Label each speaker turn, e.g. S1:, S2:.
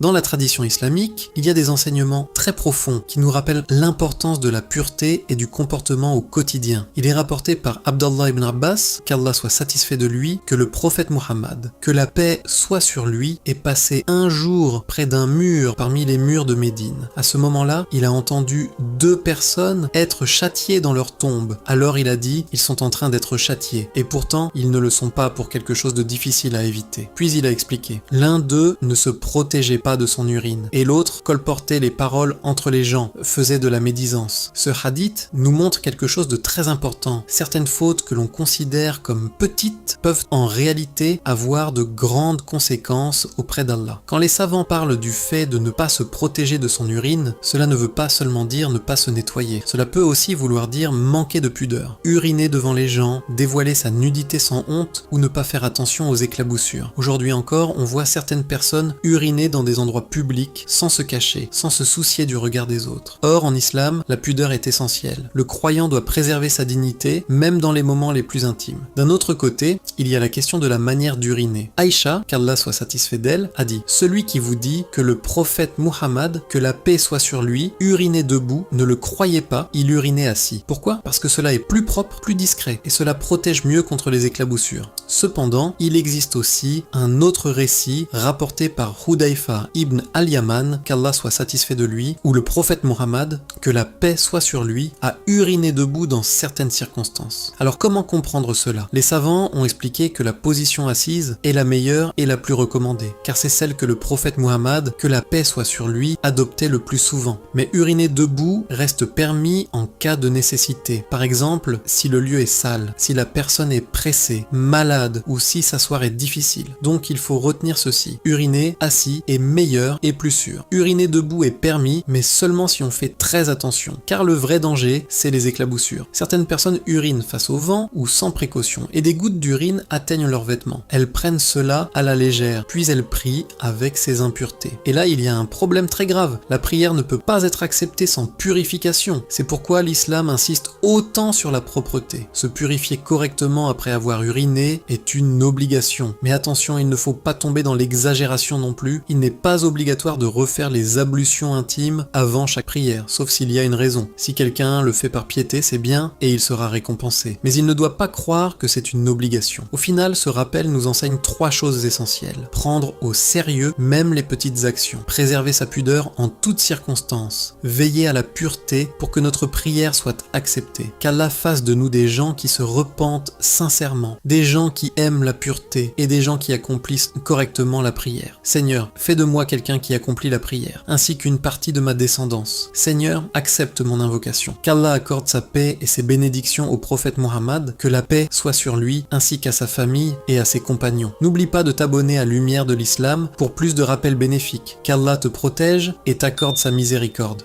S1: Dans la tradition islamique, il y a des enseignements très profonds qui nous rappellent l'importance de la pureté et du comportement au quotidien. Il est rapporté par Abdallah ibn Abbas, qu'Allah soit satisfait de lui, que le prophète Muhammad, que la paix soit sur lui, est passé un jour près d'un mur parmi les murs de Médine. À ce moment-là, il a entendu 2 personnes être châtiées dans leur tombe. Alors il a dit, ils sont en train d'être châtiés. Et pourtant, ils ne le sont pas pour quelque chose de difficile à éviter. Puis il a expliqué, l'un d'eux ne se protégeait pas de son urine, et l'autre colportait les paroles entre les gens, faisait de la médisance. Ce hadith nous montre quelque chose de très important. Certaines fautes que l'on considère comme petites peuvent en réalité avoir de grandes conséquences auprès d'Allah. Quand les savants parlent du fait de ne pas se protéger de son urine, cela ne veut pas seulement dire ne pas se nettoyer. Cela peut aussi vouloir dire manquer de pudeur, uriner devant les gens, dévoiler sa nudité sans honte ou ne pas faire attention aux éclaboussures. Aujourd'hui encore, on voit certaines personnes uriner dans des endroits publics sans se cacher, sans se soucier du regard des autres. Or, en islam, la pudeur est essentielle. Le croyant doit préserver sa dignité, même dans les moments les plus intimes. D'un autre côté, il y a la question de la manière d'uriner. Aïcha, qu'Allah soit satisfait d'elle, a dit « Celui qui vous dit que le prophète Muhammad, que la paix soit sur lui, urinait debout, ne le croyez pas, il urinait assis. » Pourquoi ? Parce que cela est plus propre, plus discret, et cela protège mieux contre les éclaboussures. Cependant, il existe aussi un autre récit rapporté par Hudayfa ibn al-Yaman, qu'Allah soit satisfait de lui, où le prophète Muhammad, que la paix soit sur lui, a uriné debout dans certaines circonstances. Alors comment comprendre cela ? Les savants ont expliqué que la position assise est la meilleure et la plus recommandée, car c'est celle que le prophète Muhammad, que la paix soit sur lui, adoptait le plus souvent. Mais uriner debout reste permis en cas de nécessité. Par exemple, si le lieu est sale, si la personne est pressée, malade ou si s'asseoir est difficile. Donc il faut retenir ceci. Uriner assis est meilleur et plus sûr. Uriner debout est permis, mais seulement si on fait très attention, car le vrai danger, c'est les éclaboussures. Certaines personnes urinent face au vent ou sans précaution, et des gouttes d'urine atteignent leurs vêtements. Elles prennent cela à la légère, puis elles prient avec ces impuretés. Et là, il y a un problème très grave. La prière ne peut pas être acceptée sans purification. C'est pourquoi l'islam insiste autant sur la propreté. Se purifier correctement après avoir uriné est une obligation. Mais attention, il ne faut pas tomber dans l'exagération non plus. Il n'est pas obligatoire de refaire les ablutions intimes avant chaque prière, sauf s'il y a une raison. Si quelqu'un le fait par piété, c'est bien et il sera récompensé. Mais il ne doit pas croire que c'est une obligation. Au final, ce rappel nous enseigne 3 choses essentielles. Prendre au sérieux même les petites actions. Préserver sa pudeur en toutes circonstances. Veiller à la pureté pour que notre prière soit acceptée. Qu'Allah fasse de nous des gens qui se repentent sincèrement. Des gens qui aiment la pureté et des gens qui accomplissent correctement la prière. Seigneur, fais de moi quelqu'un qui accomplit la prière, ainsi qu'une partie de ma descendance. Seigneur, accepte mon invocation. Qu'Allah accorde sa paix et ses bénédictions au prophète Muhammad, que la paix soit sur lui, ainsi qu'à sa famille et à ses compagnons. N'oublie pas de t'abonner à Lumière de l'Islam pour plus de rappels bénéfiques. Qu'Allah te protège et t'accorde sa miséricorde.